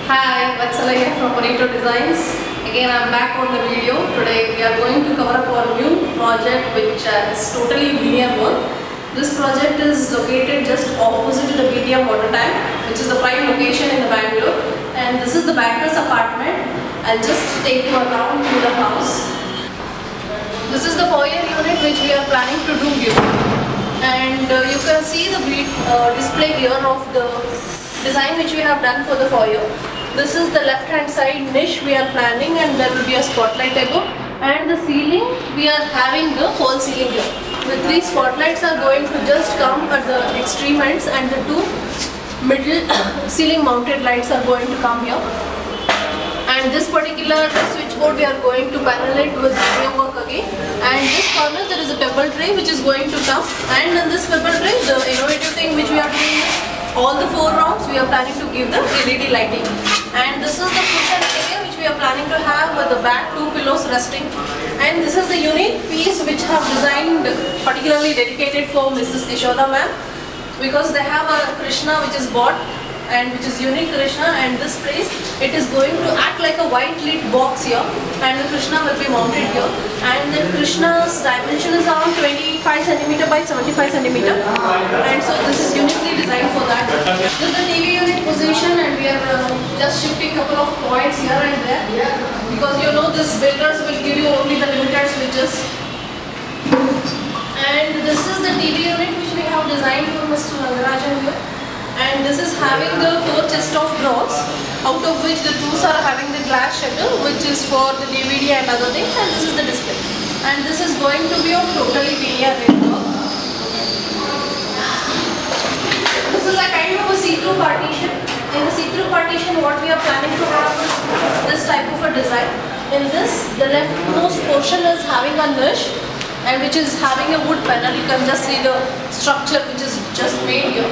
Hi, Vatsala here from Bonito Designs. Again, I'm back on the video. Today we are going to cover up our new project which is totally linear work. This project is located just opposite to the BTM water tank, which is the prime location in the Bangalore. And this is the banker's apartment. I'll just take you around to the house. This is the foyer unit which we are planning to do here. And you can see the display here of the design which we have done for the foyer. This is the left hand side niche we are planning, and there will be a spotlight above, and the ceiling we are having the false ceiling here. The three spotlights are going to just come at the extreme ends, and the two middle ceiling mounted lights are going to come here. And this particular switchboard we are going to panel it with premium work again. And this corner there is a pebble tray which is going to come, and in this pebble tray the innovative thing which we are doing is all the 4 rounds we are planning to give the LED lighting. And this is the cushion area which we are planning to have with the back 2 pillows resting. And this is the unique piece which I have designed particularly dedicated for Mrs. Yashoda ma'am, because they have a Krishna which is bought and which is unique Krishna, and this place it is going to act like a white lit box here, and the Krishna will be mounted here, and the Krishna's dimension is around 25 cm by 75 cm, and so this is uniquely designed for that. This is the TV unit position, and we are just shifting couple of points here and there, because you know this builders will give you only the limited switches. And this is the TV unit which we have designed for Mr. Rangarajan here. And this is having the 4 chest of drawers, out of which the 2 are having the glass shutter which is for the DVD and other things, and this is the display. And this is going to be of totally linear work. This is a kind of a see-through partition. In the see-through partition what we are planning to have is this type of a design. In this, the leftmost portion is having a niche, and which is having a wood panel. You can just see the structure which is just made here.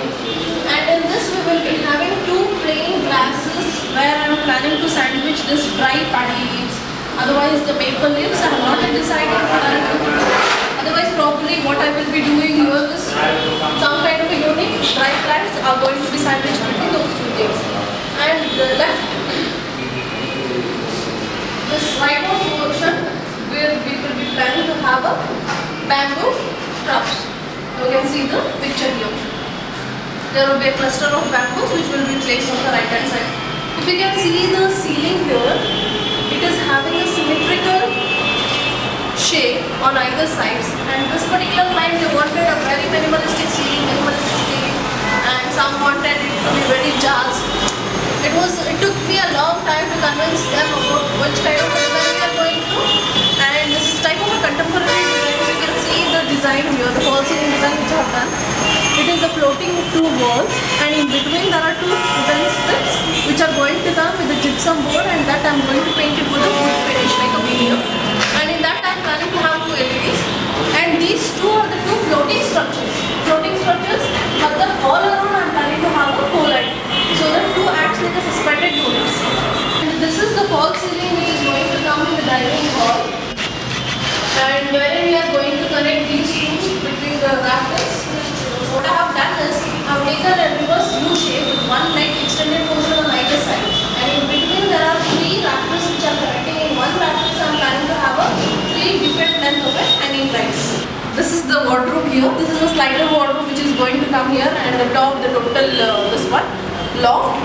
And in this we will be having 2 plain glasses where I am planning to sandwich this dry paddy leaves. Otherwise the paper leaves I have not decided what I am going to do. Otherwise probably what I will be doing here is some kind of a unique dry plants are going to be sandwiched between those 2 things. And the left, this right of portion where we will be planning to have a bamboo tubs. You can see the picture here. There will be a cluster of bamboos which will be placed on the right hand side. If you can see the ceiling here, it is having a symmetrical shape on either sides, and this particular client they wanted a very minimalistic ceiling, and some wanted it to be very jazz. It took me a long time to convince them about which kind of design we are going to, and this type of a contemporary design. You can see the design here, the false ceiling design which I have done. It is the floating 2 walls, and in between there are 2 wooden strips which are going to come with the gypsum board, and that I am going to paint it with a wood finish like a veneer. And in that I am planning to have 2 LEDs, and these 2 are the 2 floating structures. But the all around I am planning to have a pole light, so that 2 acts like a suspended units. And this is the false ceiling which is going to come in the dining hall, and wherein we are going to connect these 2 between the rafters. What I have done is, I have taken a reverse U shape with 1 leg extended portion on either side, and in between there are 3 rafters which are connecting. In 1 rafter I am planning to have a 3 different length of hanging lights. This is the wardrobe here. This is a slider wardrobe which is going to come here, and the top, the total this one, loft.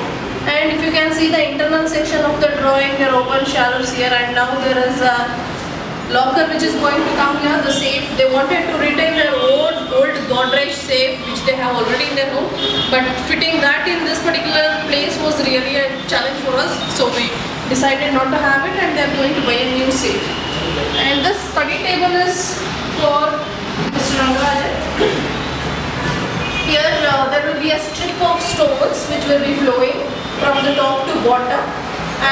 And if you can see the internal section of the drawing, there are open shelves here, and now there is a locker which is going to come here. The safe, they wanted to retain their old Godrej safe which they have already in their home, but fitting that in this particular place was really a challenge for us, so we decided not to have it, and they are going to buy a new safe. And this study table is for Mr. Rangarajan. Here there will be a strip of stones which will be flowing from the top to bottom,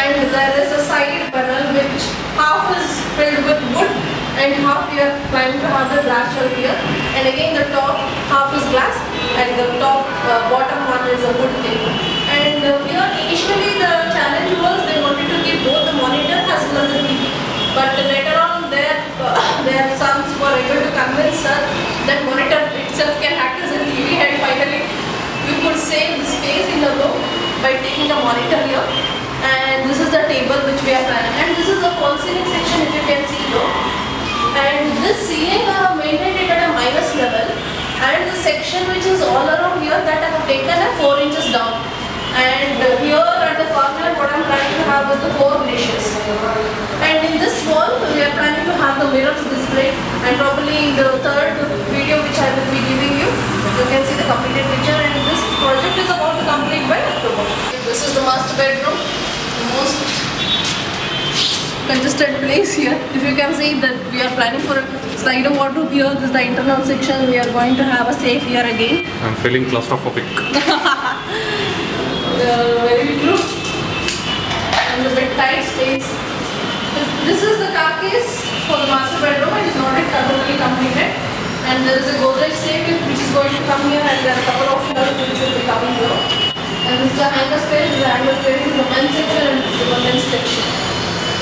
and there is a side panel which half is filled with wood and half we are planning to have the glass shelf here, and again the top half is glass and the top bottom one is a wood thing. And here initially the challenge was they wanted to give both the monitor as well as the TV, but later on their sons were able to convince her that monitor itself can act as a TV, and finally we could save the space in the room by taking the monitor here. ceiling section, if you can see though. And this ceiling I have maintained it at a minus level, and the section which is all around here, that I have taken a 4 inches down. And here at the corner, what I am planning to have is the 4 niches. And in this wall, we are planning to have the mirrors displayed. And probably in the third video which I will be giving you, you can see the completed picture. And this project is about to complete by October. This is the master bedroom, the most congested place here. If you can see that we are planning for a slider wardrobe here. This is the internal section. We are going to have a safe here again. I'm feeling claustrophobic. Very true. And the bed tight space. This is the car case for the master bedroom. It is not yet totally completed. And there is a Godrej safe which is going to come here, and there are a couple of shelves which will be coming here. And this is the hanger space. The hanger space is the men's section and this is the women's section.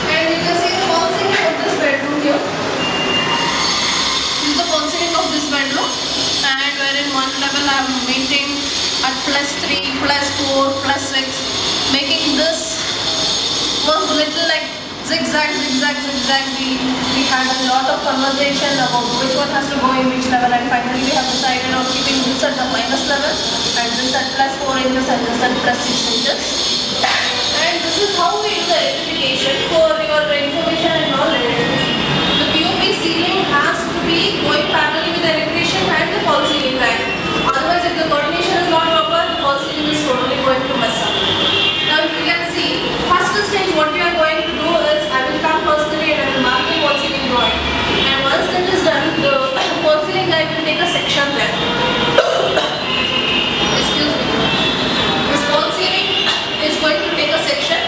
And you can see the wall ceiling of this bedroom here. This is the wall ceiling of this bedroom. And wherein one level I have maintained at +3, +4, +6, making this was little like zigzag. We had a lot of conversation about which one has to go in which level, and finally we have decided on keeping this at the minus level and this at +4 inches and this at +6 inches. And this is how we do the electrification. For your information and knowledge, the POP ceiling has to be going parallel with the electrician and the false ceiling line. Otherwise, if the coordination is not proper, the false ceiling is totally going to mess up. Now, if you can see, first stage what we are going to do is, I will come personally and I will mark the false ceiling drawing. And once that is done, the false ceiling guy will take a section there. Excuse me. This false ceiling is going to take a section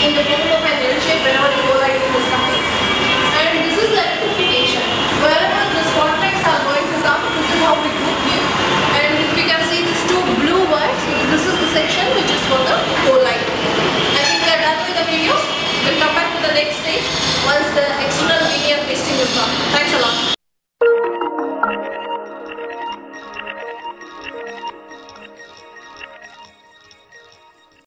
in the form of an L shape whenever you go